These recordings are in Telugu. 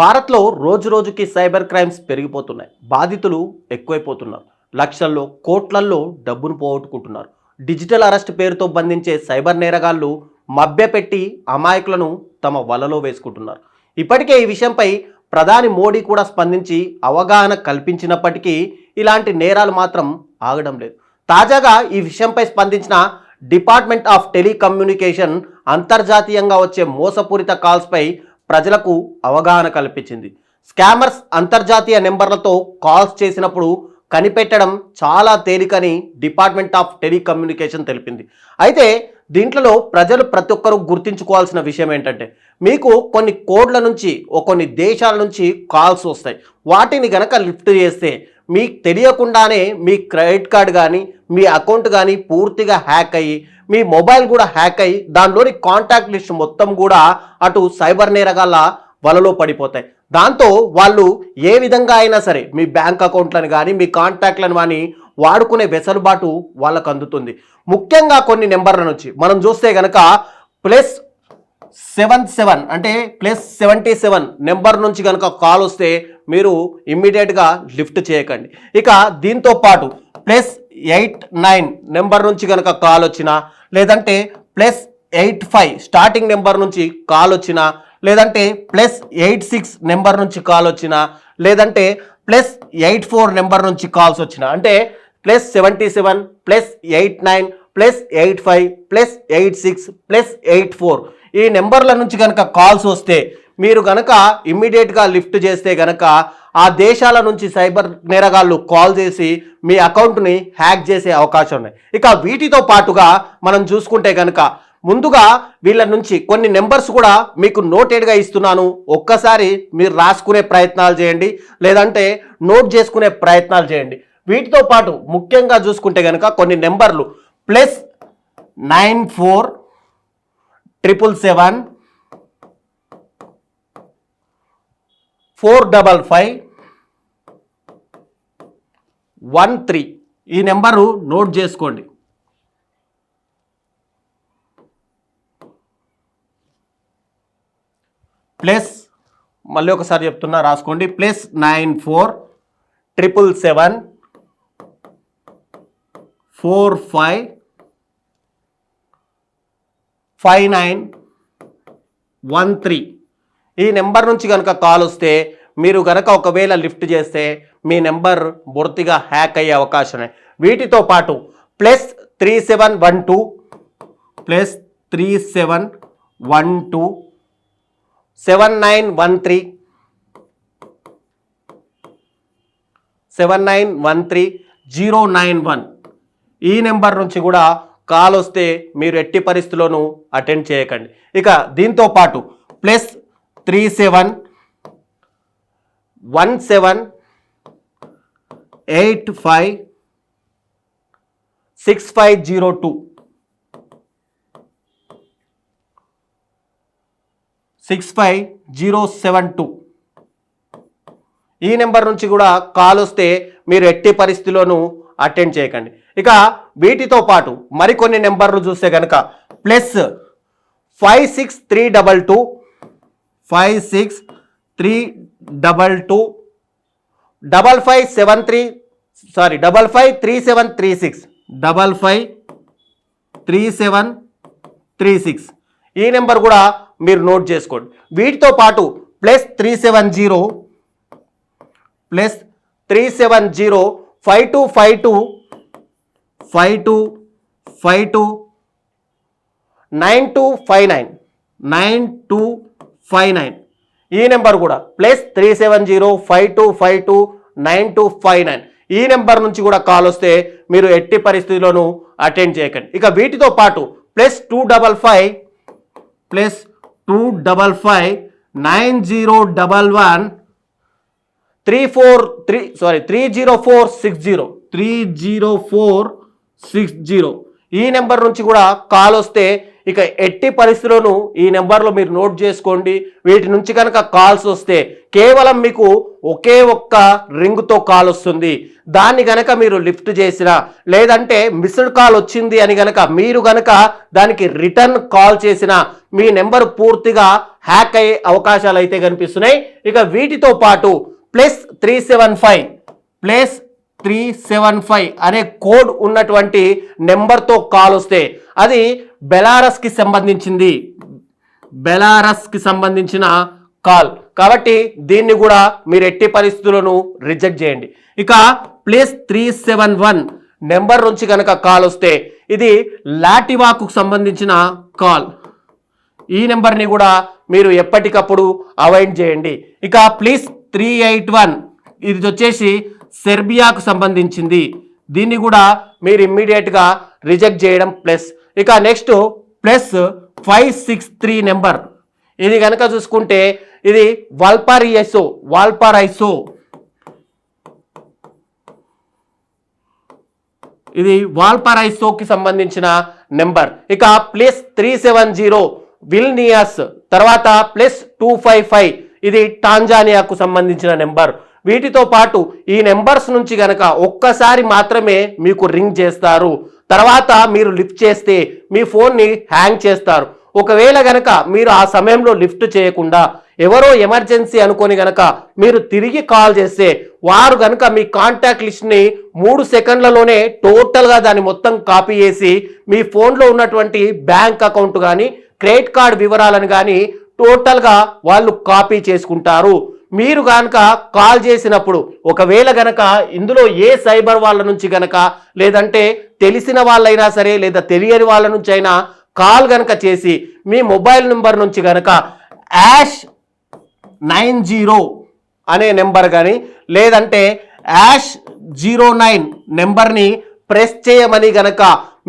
భారత్లో రోజు రోజుకి సైబర్ క్రైమ్స్ పెరిగిపోతున్నాయి. బాధితులు ఎక్కువైపోతున్నారు. లక్షల్లో కోట్లల్లో డబ్బును పోగొట్టుకుంటున్నారు. డిజిటల్ అరెస్ట్ పేరుతో బంధించే సైబర్ నేరగాళ్లు మభ్యపెట్టి అమాయకులను తమ వలలో వేసుకుంటున్నారు. ఇప్పటికే ఈ విషయంపై ప్రధాని మోడీ కూడా స్పందించి అవగాహన కల్పించినప్పటికీ ఇలాంటి నేరాలు మాత్రం ఆగడం లేదు. తాజాగా ఈ విషయంపై స్పందించిన డిపార్ట్మెంట్ ఆఫ్ టెలికమ్యూనికేషన్ అంతర్జాతీయంగా వచ్చే మోసపూరిత కాల్స్పై ప్రజలకు అవగాహన కల్పించింది. స్కామర్స్ అంతర్జాతీయ నెంబర్లతో కాల్స్ చేసినప్పుడు కనిపెట్టడం చాలా తేలికని డిపార్ట్మెంట్ ఆఫ్ టెలికమ్యూనికేషన్ తెలిపింది. అయితే దీంట్లో ప్రజలు ప్రతి ఒక్కరూ గుర్తించుకోవాల్సిన విషయం ఏంటంటే, మీకు కొన్ని కోడ్ల నుంచి కొన్ని దేశాల నుంచి కాల్స్ వస్తాయి. వాటిని గనక లిఫ్ట్ చేస్తే మీకు తెలియకుండానే మీ క్రెడిట్ కార్డ్ కానీ మీ అకౌంట్ కానీ పూర్తిగా హ్యాక్ అయ్యి మీ మొబైల్ కూడా హ్యాక్ అయ్యి దానిలోని కాంటాక్ట్ లిస్ట్ మొత్తం కూడా అటు సైబర్ నేరగాళ్ళ వలలో పడిపోతాయి. దాంతో వాళ్ళు ఏ విధంగా అయినా సరే మీ బ్యాంక్ అకౌంట్లను కానీ మీ కాంటాక్ట్లను కానీ వాడుకునే వెసులుబాటు వాళ్ళకు అందుతుంది. ముఖ్యంగా కొన్ని నెంబర్ల నుంచి మనం చూస్తే కనుక +77 అంటే +77 నెంబర్ నుంచి కనుక కాల్ వస్తే మీరు ఇమ్మీడియట్గా లిఫ్ట్ చేయకండి. ఇక దీంతో పాటు +89 నెంబర్ నుంచి కనుక కాల్ వచ్చినా, లేదంటే +85 స్టార్టింగ్ నెంబర్ నుంచి కాల్ వచ్చినా, లేదంటే +86 నెంబర్ నుంచి కాల్ వచ్చినా, లేదంటే +84 నెంబర్ నుంచి కాల్స్ వచ్చినా, అంటే +77 +89 +85 +86 +84 ఈ నెంబర్ల నుంచి కనుక కాల్స్ వస్తే మీరు కనుక ఇమ్మీడియట్గా లిఫ్ట్ చేస్తే కనుక ఆ దేశాల నుంచి సైబర్ నేరగాళ్ళు కాల్ చేసి మీ అకౌంట్ని హ్యాక్ చేసే అవకాశం ఉన్నాయి. ఇక వీటితో పాటుగా మనం చూసుకుంటే కనుక ముందుగా వీళ్ళ నుంచి కొన్ని నెంబర్స్ కూడా మీకు నోటెడ్గా ఇస్తున్నాను, ఒక్కసారి మీరు రాసుకునే ప్రయత్నాలు చేయండి, లేదంటే నోట్ చేసుకునే ప్రయత్నాలు చేయండి. వీటితో పాటు ముఖ్యంగా చూసుకుంటే కనుక కొన్ని నెంబర్లు +94 777 455 13 ఈ నెంబరు నోట్ చేసుకోండి. మళ్ళీ ఒకసారి చెప్తున్నా, రాసుకోండి. +94 777 45 59 13 ఈ నెంబర్ నుంచి కనుక కాల్ వస్తే మీరు కనుక ఒకవేళ లిఫ్ట్ చేస్తే మీ నెంబర్ పూర్తిగా హ్యాక్ అయ్యే అవకాశం ఉన్నాయి. వీటితో పాటు +3712 7913 091 ఈ నెంబర్ నుంచి కూడా కాల్ వస్తే మీరు ఎట్టి పరిస్థితుల్లోనూ అటెండ్ చేయకండి. ఇక దీంతో పాటు +37 17 85 6502 65072 ఈ నెంబర్ నుంచి కూడా కాల్ వస్తే మీరు ఎట్టి పరిస్థితుల్లోనూ అటెండ్ చేయకండి. ఇక వీటితో పాటు మరికొన్ని నెంబర్లు చూస్తే కనుక +56322 56322 553736 553736 ఈ నెంబర్ కూడా మీరు నోట్ చేసుకోండి. వీటితో పాటు +370 5252 5252 9259 9259 ఈ నెంబర్ కూడా +370 5252 9259 ఈ నెంబర్ నుంచి కూడా కాల్ వస్తే మీరు ఎట్టి పరిస్థితుల్లోనూ అటెండ్ చేయకండి. ఇక వీటితో పాటు +255 9011 30460 ఈ నెంబర్ నుంచి కూడా కాల్ వస్తే ఇక ఎట్టి పరిస్థితుల్లోనూ ఈ నెంబర్లో మీరు నోట్ చేసుకోండి. వీటి నుంచి కనుక కాల్స్ వస్తే కేవలం మీకు ఒకే ఒక్క రింగ్తో కాల్ వస్తుంది. దాన్ని గనక మీరు లిఫ్ట్ చేసినా, లేదంటే మిస్డ్ కాల్ వచ్చింది అని గనక మీరు గనక దానికి రిటర్న్ కాల్ చేసినా మీ నెంబర్ పూర్తిగా హ్యాక్ అయ్యే అవకాశాలు అయితే కనిపిస్తున్నాయి. ఇక వీటితో పాటు +375 అనే కోడ్ ఉన్నటువంటి నెంబర్తో కాల్ వస్తే అది బెలారస్కి సంబంధించిన కాల్ కాబట్టి దీన్ని కూడా మీరు ఎట్టి పరిస్థితులను రిజెక్ట్ చేయండి. ఇక +371 నెంబర్ నుంచి కనుక కాల్ వస్తే ఇది లాటివాకు సంబంధించిన కాల్. ఈ నెంబర్ని కూడా మీరు ఎప్పటికప్పుడు అవాయిడ్ చేయండి. ఇక +381 ఇది వచ్చేసి సెర్బియాకు సంబంధించింది. దీన్ని కూడా మీరు ఇమ్మీడియట్గా రిజెక్ట్ చేయడం ప్లస్. ఇక నెక్స్ట్ +563 నెంబర్ ఇది కనుక చూసుకుంటే ఇది వాల్పారైసో ఇది వాల్పారైసోకి సంబంధించిన నెంబర్. ఇక +370 విల్నియస్, తర్వాత +255 ఇది టాంజానియాకు సంబంధించిన నెంబర్. వీటితో పాటు ఈ నెంబర్స్ నుంచి గనక ఒక్కసారి మాత్రమే మీకు రింగ్ చేస్తారు. తర్వాత మీరు లిఫ్ట్ చేస్తే మీ ఫోన్ని హ్యాంగ్ చేస్తారు. ఒకవేళ గనక మీరు ఆ సమయంలో లిఫ్ట్ చేయకుండా ఎవరో ఎమర్జెన్సీ అనుకొని గనక మీరు తిరిగి కాల్ చేస్తే వారు గనక మీ కాంటాక్ట్ లిస్ట్ని 3 సెకండ్లలోనే టోటల్గా దాన్ని మొత్తం కాపీ చేసి మీ ఫోన్లో ఉన్నటువంటి బ్యాంక్ అకౌంట్ కానీ క్రెడిట్ కార్డ్ వివరాలను కానీ టోటల్గా వాళ్ళు కాపీ చేసుకుంటారు. మీరు గనక కాల్ చేసినప్పుడు ఒకవేళ గనక ఇందులో ఏ సైబర్ వాళ్ళ నుంచి గనక లేదంటే తెలిసిన వాళ్ళైనా సరే లేదా తెలియని వాళ్ళ నుంచి అయినా కాల్ గనక చేసి మీ మొబైల్ నెంబర్ నుంచి గనక #90 అనే నెంబర్ కానీ లేదంటే #09 నెంబర్ని ప్రెస్ చేయమని గనక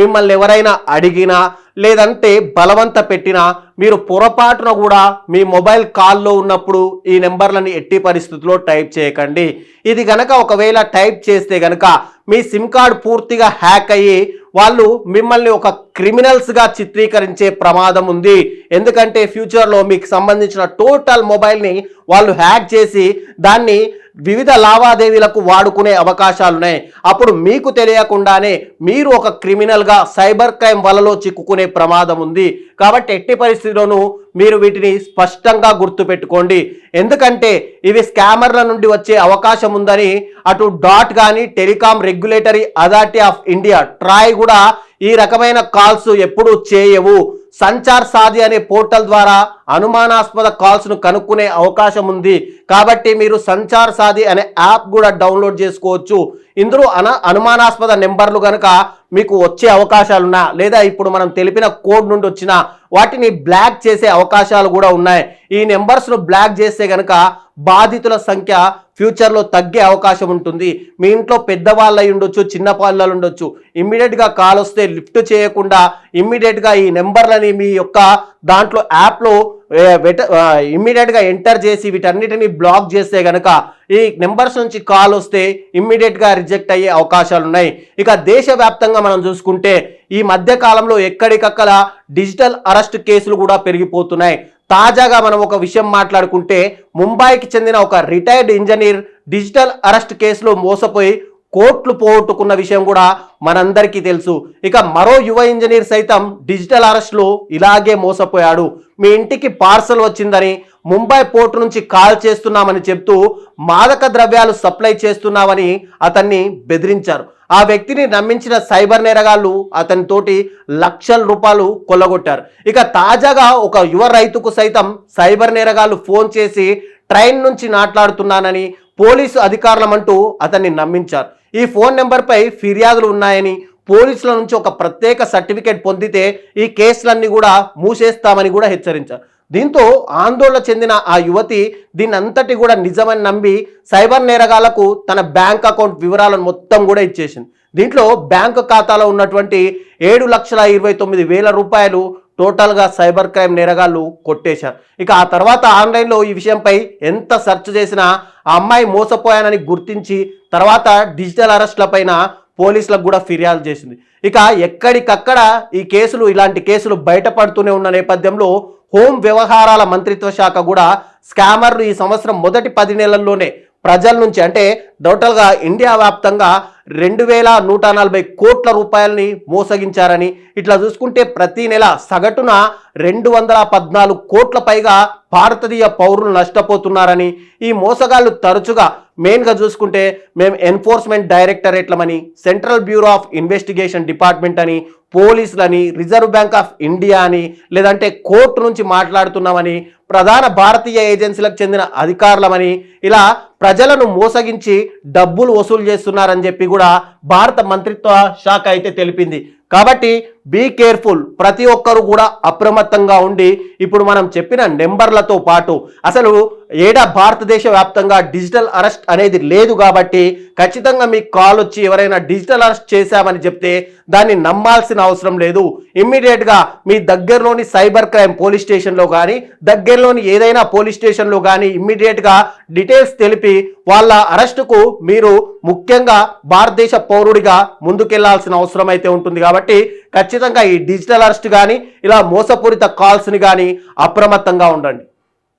మిమ్మల్ని ఎవరైనా అడిగినా లేదంటే బలవంత పెట్టినా మీరు పొరపాటున కూడా మీ మొబైల్ కాల్లో ఉన్నప్పుడు ఈ నెంబర్లని ఎట్టి పరిస్థితుల్లో టైప్ చేయకండి. ఇది గనక ఒకవేళ టైప్ చేస్తే గనక మీ సిమ్ కార్డ్ పూర్తిగా హ్యాక్ అయ్యి వాళ్ళు మిమ్మల్ని ఒక క్రిమినల్స్గా చిత్రీకరించే ప్రమాదం ఉంది. ఎందుకంటే ఫ్యూచర్లో మీకు సంబంధించిన టోటల్ మొబైల్ని వాళ్ళు హ్యాక్ చేసి దాన్ని వివిధ లావాదేవీలకు వాడుకునే అవకాశాలు ఉన్నాయి. అప్పుడు మీకు తెలియకుండానే మీరు ఒక క్రిమినల్గా సైబర్ క్రైమ్ వలలో చిక్కుకునే ప్రమాదం ఉంది. కాబట్టి ఎట్టి పరిస్థితుల్లోనూ మీరు వీటిని స్పష్టంగా గుర్తుపెట్టుకోండి. ఎందుకంటే ఇవి స్కామర్ల నుండి వచ్చే అవకాశం ఉందని అటు డాట్ కానీ telecom regulatory authority of India Troy కూడా ఈ రకమైన కాల్స్ ఎప్పుడూ చేయవు. సంచార్ సాధి అనే పోర్టల్ ద్వారా అనుమానాస్పద కాల్స్ను కనుక్కునే అవకాశం ఉంది. కాబట్టి మీరు సంచార్ సాధి అనే యాప్ కూడా డౌన్లోడ్ చేసుకోవచ్చు. ఇందులో అనుమానాస్పద నెంబర్లు కనుక మీకు వచ్చే అవకాశాలున్నా లేదా ఇప్పుడు మనం తెలిపిన కోడ్ నుండి వచ్చిన వాటిని బ్లాక్ చేసే అవకాశాలు కూడా ఉన్నాయి. ఈ నెంబర్స్ను బ్లాక్ చేస్తే కనుక బాధితుల సంఖ్య ఫ్యూచర్లో తగ్గే అవకాశం ఉంటుంది. మీ ఇంట్లో పెద్దవాళ్ళు అయి ఉండొచ్చు, చిన్న పిల్లలు ఉండొచ్చు. ఇమ్మీడియట్గా కాల్ వస్తే లిఫ్ట్ చేయకుండా ఇమ్మీడియట్గా ఈ నెంబర్లని మీ యొక్క దాంట్లో యాప్లో ఇమ్మీడియట్గా ఎంటర్ చేసి వీటన్నిటిని బ్లాక్ చేస్తే కనుక ఈ నెంబర్స్ నుంచి కాల్ వస్తే ఇమ్మీడియట్గా రిజెక్ట్ అయ్యే అవకాశాలు ఉన్నాయి. ఇక దేశవ్యాప్తంగా మనం చూసుకుంటే ఈ మధ్య కాలంలో ఎక్కడికక్కడ డిజిటల్ అరెస్ట్ కేసులు కూడా పెరిగిపోతున్నాయి. తాజాగా మనం ఒక విషయం మాట్లాడుకుంటే ముంబైకి చెందిన ఒక రిటైర్డ్ ఇంజనీర్ డిజిటల్ అరెస్ట్ కేసులో మోసపోయి కోట్లు పోగొట్టుకున్న విషయం కూడా మనందరికీ తెలుసు. ఇక మరో యువ ఇంజనీర్ సైతం డిజిటల్ అరెస్ట్లో ఇలాగే మోసపోయాడు. మీ ఇంటికి పార్సల్ వచ్చిందని ముంబై పోర్టు నుంచి కాల్ చేస్తున్నామని చెప్తూ మాదక ద్రవ్యాలు సప్లై చేస్తున్నామని అతన్ని బెదిరించారు. ఆ వ్యక్తిని నమ్మించిన సైబర్ నేరగాళ్లు అతనితోటి లక్షల రూపాయలు కొల్లగొట్టారు. ఇక తాజాగా ఒక యువ రైతుకు సైతం సైబర్ నేరగాళ్లు ఫోన్ చేసి ట్రైన్ నుంచి మాట్లాడుతున్నానని పోలీసు అధికారులమంటూ అతన్ని నమ్మించారు. ఈ ఫోన్ నెంబర్పై ఫిర్యాదులు ఉన్నాయని పోలీసుల నుంచి ఒక ప్రత్యేక సర్టిఫికేట్ పొందితే ఈ కేసులన్నీ కూడా మూసేస్తామని కూడా హెచ్చరించారు. దీంతో ఆందోళన చెందిన ఆ యువతి దీన్ని అంతటి కూడా నిజమని నమ్మి సైబర్ నేరగాళ్లకు తన బ్యాంక్ అకౌంట్ వివరాలను మొత్తం కూడా ఇచ్చేసింది. దీంట్లో బ్యాంకు ఖాతాలో ఉన్నటువంటి 7,29,000 రూపాయలు టోటల్గా సైబర్ క్రైమ్ నేరగాళ్ళు కొట్టేశారు. ఇక ఆ తర్వాత ఆన్లైన్లో ఈ విషయంపై ఎంత సెర్చ్ చేసినా ఆ అమ్మాయి మోసపోయానని గుర్తించి తర్వాత డిజిటల్ అరెస్ట్ల పైన పోలీసులకు కూడా ఫిర్యాదు చేసింది. ఇక ఎక్కడికక్కడ ఈ కేసులు ఇలాంటి కేసులు బయటపడుతూనే ఉన్న నేపథ్యంలో హోం వ్యవహారాల మంత్రిత్వ శాఖ కూడా స్కామర్లు ఈ సంవత్సరం మొదటి 10 నెలల్లోనే ప్రజల నుంచి అంటే టోటల్గా ఇండియా వ్యాప్తంగా 2140 కోట్ల రూపాయలని మోసగించారని, ఇట్లా చూసుకుంటే ప్రతి నెల సగటున 214 కోట్ల పైగా భారతీయ పౌరులు నష్టపోతున్నారని, ఈ మోసగాళ్ళు తరచుగా మెయిన్గా చూసుకుంటే మేము ఎన్ఫోర్స్మెంట్ డైరెక్టరేట్లమని, central bureau of investigation department అని, పోలీసులని, రిజర్వ్ బ్యాంక్ ఆఫ్ ఇండియా అని, లేదంటే కోర్టు నుంచి మాట్లాడుతున్నామని, ప్రధాన భారతీయ ఏజెన్సీలకు చెందిన అధికారులమని, ఇలా ప్రజలను మోసగించి డబ్బులు వసూలు చేస్తున్నారని చెప్పి కూడా భారత మంత్రిత్వ శాఖ అయితే తెలిపింది. కాబట్టి బీ కేర్ఫుల్, ప్రతి ఒక్కరు కూడా అప్రమత్తంగా ఉండి ఇప్పుడు మనం చెప్పిన నెంబర్లతో పాటు అసలు భారతదేశ వ్యాప్తంగా డిజిటల్ అరెస్ట్ అనేది లేదు కాబట్టి ఖచ్చితంగా మీకు కాల్ వచ్చి ఎవరైనా డిజిటల్ అరెస్ట్ చేశామని చెప్తే దాన్ని నమ్మాల్సిన అవసరం లేదు. ఇమ్మీడియట్గా మీ దగ్గరలోని సైబర్ క్రైమ్ పోలీస్ స్టేషన్లో కానీ దగ్గరలోని ఏదైనా పోలీస్ స్టేషన్లో కానీ ఇమ్మీడియట్గా డీటెయిల్స్ తెలిపి వాళ్ళ అరెస్టుకు మీరు ముఖ్యంగా భారతదేశ పౌరుడిగా ముందుకెళ్లాల్సిన అవసరం అయితే ఉంటుంది. కాబట్టి ఖచ్చితంగా ఈ డిజిటల్ అరెస్ట్ కానీ ఇలా మోసపూరిత కాల్స్ని కానీ అప్రమత్తంగా ఉండండి.